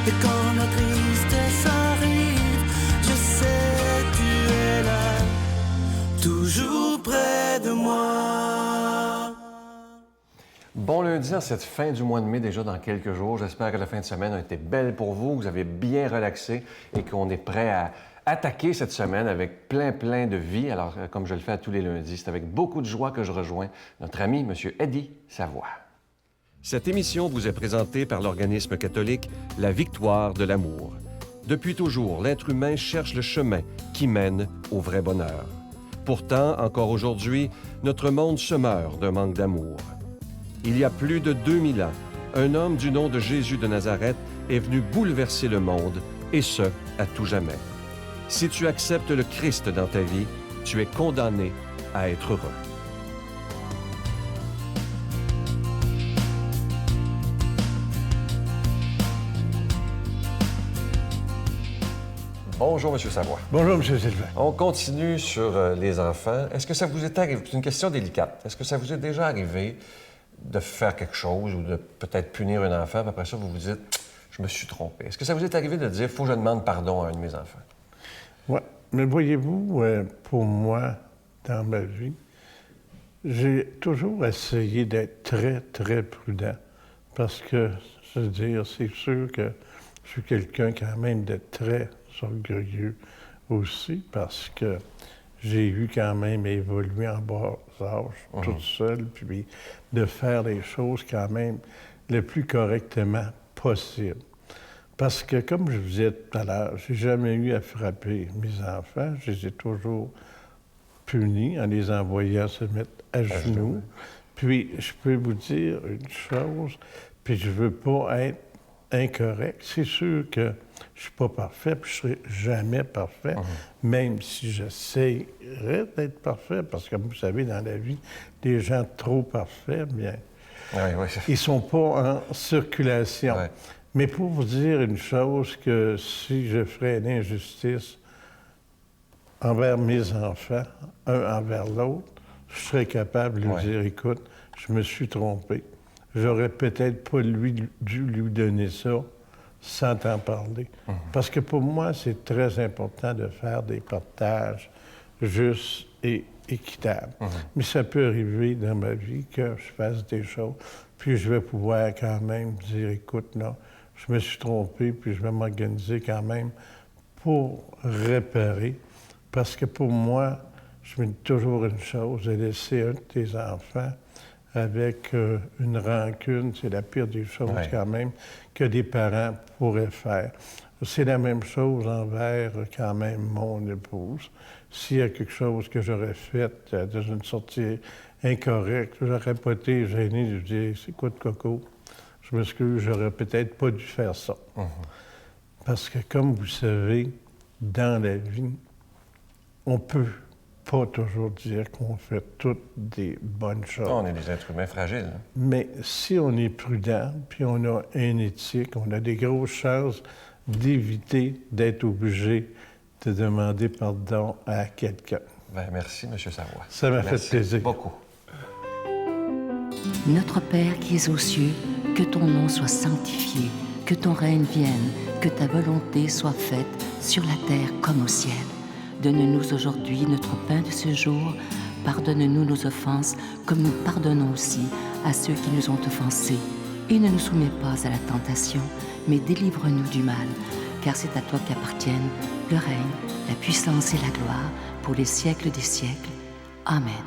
Et quand la tristesse arrive, je sais tu es là, toujours près de moi. Bon lundi en cette fin du mois de mai, déjà dans quelques jours. J'espère que la fin de semaine a été belle pour vous, que vous avez bien relaxé et qu'on est prêt à attaquer cette semaine avec plein de vie. Alors, comme je le fais à tous les lundis, c'est avec beaucoup de joie que je rejoins notre ami M. Eddie Savoie. Cette émission vous est présentée par l'organisme catholique La Victoire de l'amour. Depuis toujours, l'être humain cherche le chemin qui mène au vrai bonheur. Pourtant, encore aujourd'hui, notre monde se meurt d'un manque d'amour. Il y a plus de 2000 ans, un homme du nom de Jésus de Nazareth est venu bouleverser le monde, et ce, à tout jamais. Si tu acceptes le Christ dans ta vie, tu es condamné à être heureux. Bonjour, M. Savoie. Bonjour, M. Sylvain. On continue sur les enfants. Est-ce que ça vous est arrivé? C'est une question délicate. Est-ce que ça vous est déjà arrivé de faire quelque chose ou de peut-être punir un enfant, puis après ça, vous vous dites « je me suis trompé ». Est-ce que ça vous est arrivé de dire « il faut que je demande pardon à un de mes enfants ». Oui, mais voyez-vous, pour moi, dans ma vie, j'ai toujours essayé d'être très prudent parce que, je veux dire, c'est sûr que je suis quelqu'un quand même de très orgueilleux aussi parce que j'ai eu quand même évolué en bas âge, toute seule, puis de faire les choses quand même le plus correctement possible. Parce que, comme je vous disais tout à l'heure, j'ai jamais eu à frapper mes enfants. Je les ai toujours punis en les envoyant se mettre à genoux. Puis, je peux vous dire une chose, puis je veux pas être incorrect. C'est sûr que je suis pas parfait, puis je serai jamais parfait, même si j'essaierais d'être parfait, parce que, comme vous savez, dans la vie, des gens trop parfaits, bien, ils sont pas en circulation. Ouais. Mais pour vous dire une chose, que si je ferais une injustice envers mes enfants, un envers l'autre, je serais capable de lui dire, écoute, je me suis trompé. J'aurais peut-être pas dû lui donner ça sans t'en parler. Parce que pour moi, c'est très important de faire des partages justes et équitables. Mais ça peut arriver dans ma vie que je fasse des choses, puis je vais pouvoir quand même dire, écoute, non, je me suis trompé, puis je vais m'organiser quand même pour réparer. Parce que pour moi, je me dis toujours une chose, de laisser un de tes enfants avec une rancune, c'est la pire des choses quand même que des parents pourraient faire. C'est la même chose envers quand même mon épouse. S'il y a quelque chose que j'aurais fait dans une sortie incorrecte, j'aurais pas été gêné de lui dire « Écoute, Coco, je m'excuse, j'aurais peut-être pas dû faire ça. Parce que, comme vous savez, dans la vie, on peut pas toujours dire qu'on fait toutes des bonnes choses. On est des êtres humains fragiles. Mais si on est prudent, puis on a une éthique, on a des grosses chances d'éviter d'être obligé de demander pardon à quelqu'un. Bien, merci, M. Savoie. Ça m'a fait plaisir. Beaucoup. Notre Père qui es aux cieux, que ton nom soit sanctifié, que ton règne vienne, que ta volonté soit faite sur la terre comme au ciel. Donne-nous aujourd'hui notre pain de ce jour. Pardonne-nous nos offenses, comme nous pardonnons aussi à ceux qui nous ont offensés. Et ne nous soumets pas à la tentation, mais délivre-nous du mal. Car c'est à toi qu'appartiennent le règne, la puissance et la gloire, pour les siècles des siècles. Amen.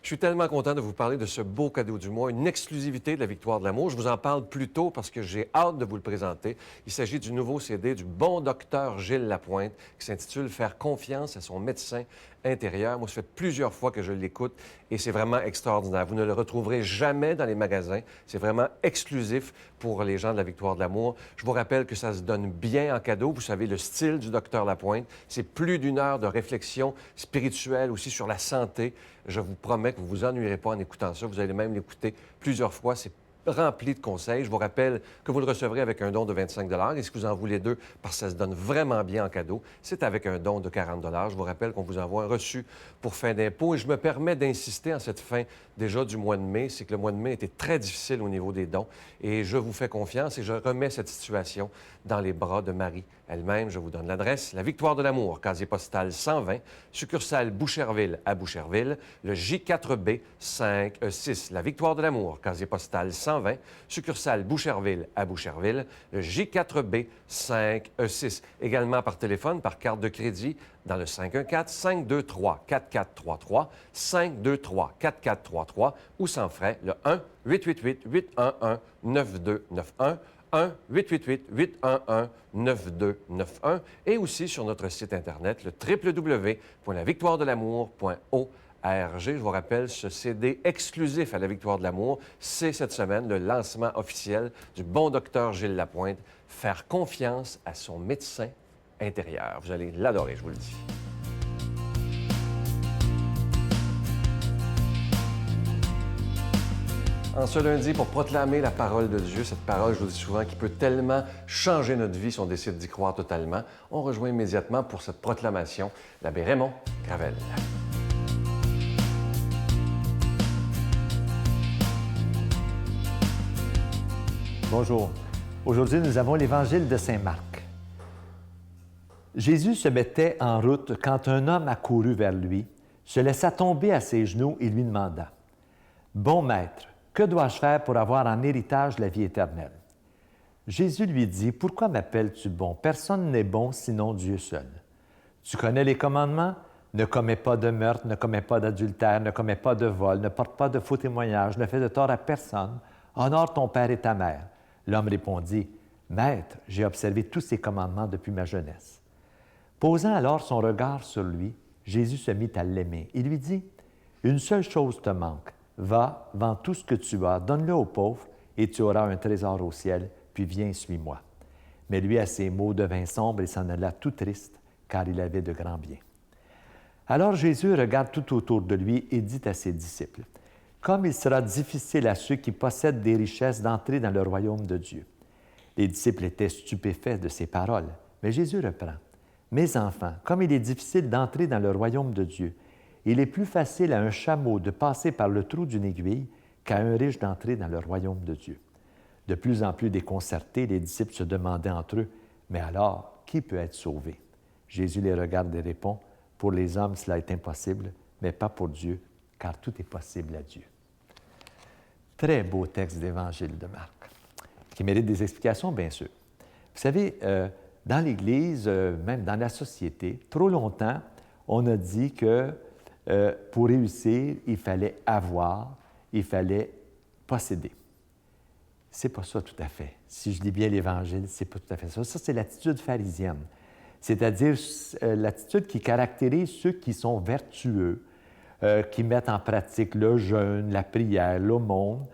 Je suis tellement content de vous parler de ce beau cadeau du mois, une exclusivité de la Victoire de l'amour. Je vous en parle plus tôt parce que j'ai hâte de vous le présenter. Il s'agit du nouveau CD du bon docteur Gilles Lapointe qui s'intitule « Faire confiance à son médecin intérieur ». Moi, ça fait plusieurs fois que je l'écoute et c'est vraiment extraordinaire. Vous ne le retrouverez jamais dans les magasins. C'est vraiment exclusif pour les gens de la Victoire de l'amour. Je vous rappelle que ça se donne bien en cadeau. Vous savez, le style du docteur Lapointe, c'est plus d'une heure de réflexion spirituelle aussi sur la santé. Je vous promets que vous ne vous ennuierez pas en écoutant ça. Vous allez même l'écouter plusieurs fois. C'est rempli de conseils. Je vous rappelle que vous le recevrez avec un don de 25 et si vous en voulez 2, parce que ça se donne vraiment bien en cadeau, c'est avec un don de 40 Je vous rappelle qu'on vous envoie un reçu pour fin d'impôt et je me permets d'insister en cette fin déjà du mois de mai, c'est que le mois de mai était très difficile au niveau des dons et je vous fais confiance et je remets cette situation dans les bras de Marie elle-même. Je vous donne l'adresse, la Victoire de l'Amour, casier postal 120, succursale Boucherville à Boucherville, le J4B 5E6. La Victoire de l'Amour, casier postal 120, succursale Boucherville à Boucherville, le J4B 5E6. Également par téléphone, par carte de crédit, dans le 514-523-4433, 523-4433 ou sans frais, le 1-888-811-9291, 1-888-811-9291 et aussi sur notre site Internet, le www.lavictoiredelamour.org. Je vous rappelle, ce CD exclusif à la Victoire de l'Amour, c'est cette semaine le lancement officiel du bon docteur Gilles Lapointe, faire confiance à son médecin intérieur. Vous allez l'adorer, je vous le dis. En ce lundi, pour proclamer la parole de Dieu, cette parole, je vous dis souvent, qui peut tellement changer notre vie si on décide d'y croire totalement, on rejoint immédiatement pour cette proclamation l'abbé Raymond Gravel. Bonjour. Aujourd'hui, nous avons l'Évangile de Saint Marc. Jésus se mettait en route quand un homme accourut vers lui, se laissa tomber à ses genoux et lui demanda « Bon maître, que dois-je faire pour avoir en héritage la vie éternelle? » Jésus lui dit « Pourquoi m'appelles-tu bon? Personne n'est bon sinon Dieu seul. Tu connais les commandements? Ne commets pas de meurtre, ne commets pas d'adultère, ne commets pas de vol, ne porte pas de faux témoignages, ne fais de tort à personne, honore ton père et ta mère. » L'homme répondit, « Maître, j'ai observé tous ces commandements depuis ma jeunesse. » Posant alors son regard sur lui, Jésus se mit à l'aimer. Il lui dit, « Une seule chose te manque. Va, vends tout ce que tu as, donne-le aux pauvres, et tu auras un trésor au ciel, puis viens, suis-moi. » Mais lui, à ces mots, devint sombre et s'en alla tout triste, car il avait de grands biens. Alors Jésus regarde tout autour de lui et dit à ses disciples, « Comme il sera difficile à ceux qui possèdent des richesses d'entrer dans le royaume de Dieu. » Les disciples étaient stupéfaits de ces paroles, mais Jésus reprend, « Mes enfants, comme il est difficile d'entrer dans le royaume de Dieu, il est plus facile à un chameau de passer par le trou d'une aiguille qu'à un riche d'entrer dans le royaume de Dieu. » De plus en plus déconcertés, les disciples se demandaient entre eux, « Mais alors, qui peut être sauvé? » Jésus les regarde et répond, « Pour les hommes, cela est impossible, mais pas pour Dieu, car tout est possible à Dieu. » Très beau texte d'Évangile de Marc, qui mérite des explications, bien sûr. Vous savez, dans l'Église, même dans la société, trop longtemps, on a dit que pour réussir, il fallait avoir, il fallait posséder. C'est pas ça tout à fait. Si je lis bien l'Évangile, c'est pas tout à fait ça. Ça, c'est l'attitude pharisienne, c'est-à-dire l'attitude qui caractérise ceux qui sont vertueux, qui mettent en pratique le jeûne, la prière, l'aumône,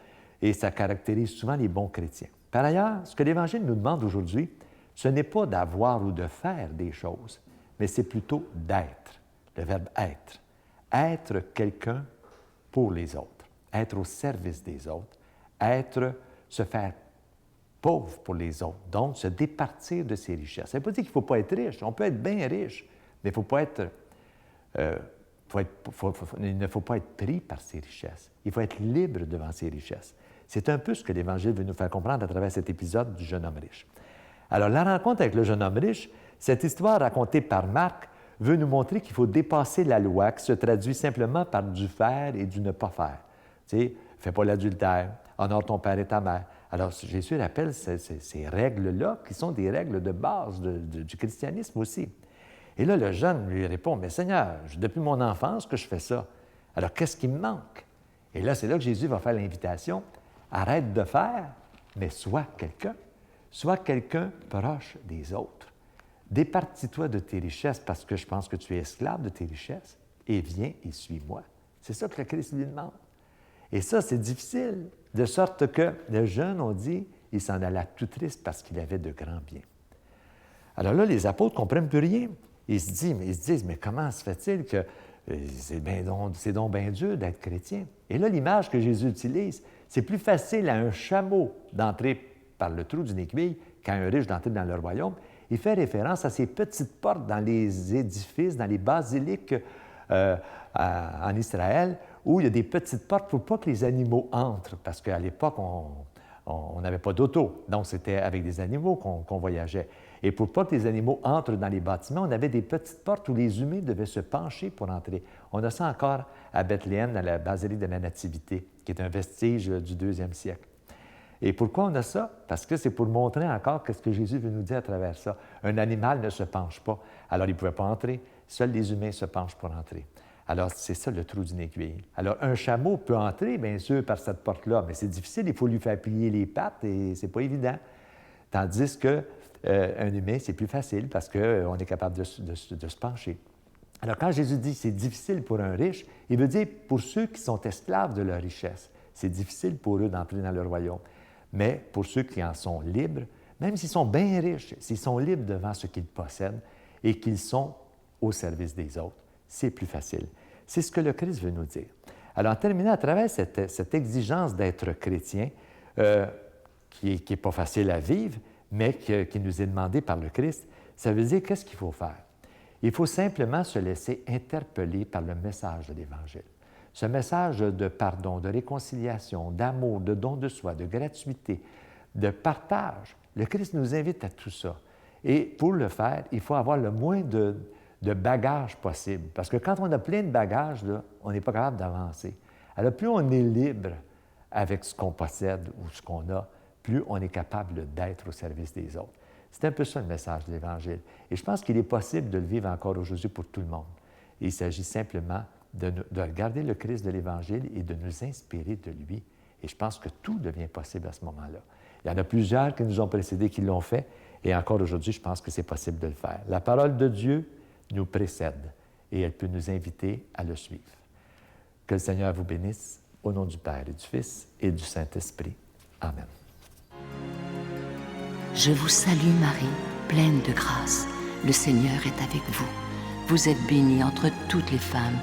et ça caractérise souvent les bons chrétiens. Par ailleurs, ce que l'Évangile nous demande aujourd'hui, ce n'est pas d'avoir ou de faire des choses, mais c'est plutôt d'être, le verbe être. Être quelqu'un pour les autres, être au service des autres, se faire pauvre pour les autres, donc se départir de ses richesses. Ça ne veut pas dire qu'il ne faut pas être riche, on peut être bien riche, mais il ne faut pas être... il ne faut pas être pris par ses richesses. Il faut être libre devant ses richesses. C'est un peu ce que l'Évangile veut nous faire comprendre à travers cet épisode du jeune homme riche. Alors, la rencontre avec le jeune homme riche, cette histoire racontée par Marc veut nous montrer qu'il faut dépasser la loi qui se traduit simplement par du faire et du ne pas faire. Tu sais, fais pas l'adultère, honore ton père et ta mère. Alors, Jésus rappelle ces règles-là qui sont des règles de base du christianisme aussi. Et là, le jeune lui répond, « Mais Seigneur, depuis mon enfance que je fais ça. Alors, qu'est-ce qui me manque? » Et là, c'est là que Jésus va faire l'invitation. Arrête de faire, mais sois quelqu'un. Sois quelqu'un proche des autres. Départis-toi de tes richesses parce que je pense que tu es esclave de tes richesses et viens et suis-moi. C'est ça que le Christ lui demande. Et ça, c'est difficile, de sorte que le jeune, on dit, il s'en alla tout triste parce qu'il avait de grands biens. Alors là, les apôtres ne comprennent plus rien. Ils se disent, mais comment se fait-il que c'est donc bien dur d'être chrétien? Et là, l'image que Jésus utilise, C'est plus facile à un chameau d'entrer par le trou d'une aiguille qu'à un riche d'entrer dans le royaume. Il fait référence à ces petites portes dans les édifices, dans les basiliques en Israël, où il y a des petites portes pour pas que les animaux entrent, parce qu'à l'époque, on n'avait pas d'auto, donc c'était avec des animaux qu'on voyageait. Et pour pas que les animaux entrent dans les bâtiments, on avait des petites portes où les humains devaient se pencher pour entrer. On a ça encore à Bethléem, dans la basilique de la Nativité, qui est un vestige du 2e siècle. Et pourquoi on a ça? Parce que c'est pour montrer encore ce que Jésus veut nous dire à travers ça. Un animal ne se penche pas, alors il ne pouvait pas entrer. Seuls les humains se penchent pour entrer. Alors, c'est ça le trou d'une aiguille. Alors, un chameau peut entrer, bien sûr, par cette porte-là, mais c'est difficile, il faut lui faire plier les pattes et c'est pas évident. Tandis qu'un humain, c'est plus facile parce qu'on est capable de se pencher. Alors, quand Jésus dit c'est difficile pour un riche, il veut dire pour ceux qui sont esclaves de leur richesse. C'est difficile pour eux d'entrer dans le royaume. Mais pour ceux qui en sont libres, même s'ils sont bien riches, s'ils sont libres devant ce qu'ils possèdent et qu'ils sont au service des autres, c'est plus facile. C'est ce que le Christ veut nous dire. Alors, en terminant, à travers cette exigence d'être chrétien, qui n'est pas facile à vivre, mais qui nous est demandée par le Christ, ça veut dire qu'est-ce qu'il faut faire? Il faut simplement se laisser interpeller par le message de l'Évangile. Ce message de pardon, de réconciliation, d'amour, de don de soi, de gratuité, de partage. Le Christ nous invite à tout ça. Et pour le faire, il faut avoir le moins de bagages possible. Parce que quand on a plein de bagages, là, on n'est pas capable d'avancer. Alors, plus on est libre avec ce qu'on possède ou ce qu'on a, plus on est capable d'être au service des autres. C'est un peu ça le message de l'Évangile. Et je pense qu'il est possible de le vivre encore aujourd'hui pour tout le monde. Et il s'agit simplement de regarder le Christ de l'Évangile et de nous inspirer de lui. Et je pense que tout devient possible à ce moment-là. Il y en a plusieurs qui nous ont précédés qui l'ont fait, et encore aujourd'hui, je pense que c'est possible de le faire. La parole de Dieu nous précède, et elle peut nous inviter à le suivre. Que le Seigneur vous bénisse, au nom du Père et du Fils et du Saint-Esprit. Amen. Je vous salue Marie, pleine de grâce. Le Seigneur est avec vous. Vous êtes bénie entre toutes les femmes,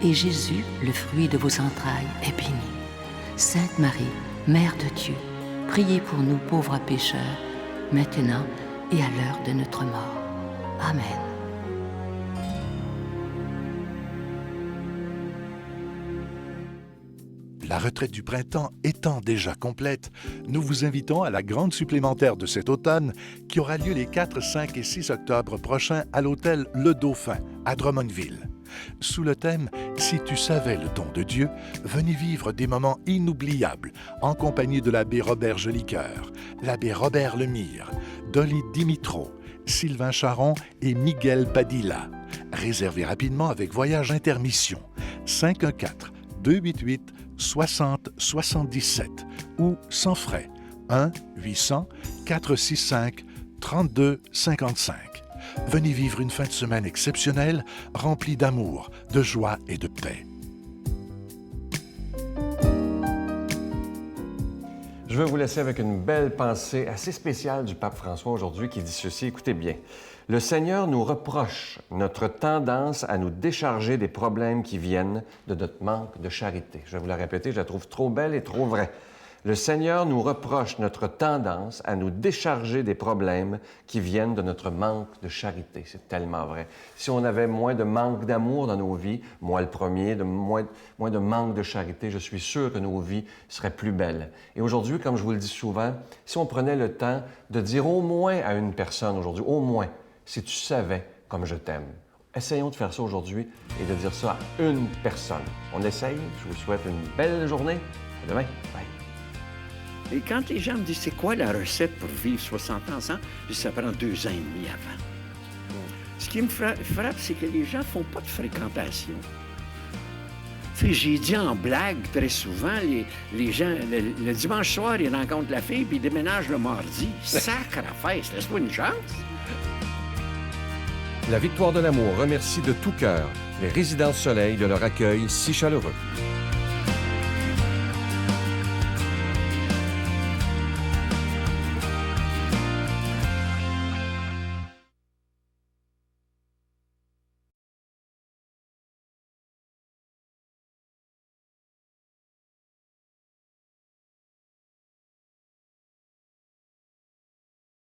et Jésus, le fruit de vos entrailles, est béni. Sainte Marie, Mère de Dieu, priez pour nous pauvres pécheurs, maintenant et à l'heure de notre mort. Amen. La retraite du printemps étant déjà complète, nous vous invitons à la grande supplémentaire de cet automne qui aura lieu les 4, 5 et 6 octobre prochains à l'hôtel Le Dauphin à Drummondville. Sous le thème « Si tu savais le don de Dieu », venez vivre des moments inoubliables en compagnie de l'abbé Robert Jolicoeur, l'abbé Robert Lemire, Dolly Dimitro, Sylvain Charon et Miguel Padilla. Réservez rapidement avec Voyage Intermission 514-288-6077 ou sans frais 1-800-465-3255. Venez vivre une fin de semaine exceptionnelle, remplie d'amour, de joie et de paix. Je vais vous laisser avec une belle pensée assez spéciale du pape François aujourd'hui qui dit ceci, écoutez bien. Le Seigneur nous reproche notre tendance à nous décharger des problèmes qui viennent de notre manque de charité. Je vais vous la répéter, je la trouve trop belle et trop vraie. Le Seigneur nous reproche notre tendance à nous décharger des problèmes qui viennent de notre manque de charité. C'est tellement vrai. Si on avait moins de manque d'amour dans nos vies, moi le premier, moins de manque de charité, je suis sûr que nos vies seraient plus belles. Et aujourd'hui, comme je vous le dis souvent, si on prenait le temps de dire au moins à une personne aujourd'hui, au moins, si tu savais comme je t'aime. Essayons de faire ça aujourd'hui et de dire ça à une personne. On essaye. Je vous souhaite une belle journée. À demain. Bye. Et quand les gens me disent c'est quoi la recette pour vivre 60 ans ensemble, je dis ça prend 2 ans et demi avant. Ce qui me frappe, c'est que les gens ne font pas de fréquentation. Tu sais, j'ai dit en blague très souvent, les gens, le dimanche soir, ils rencontrent la fille puis ils déménagent le mardi. Sacre à fesse, laisse-moi une chance. La Victoire de l'amour remercie de tout cœur les Résidences Soleil de leur accueil si chaleureux.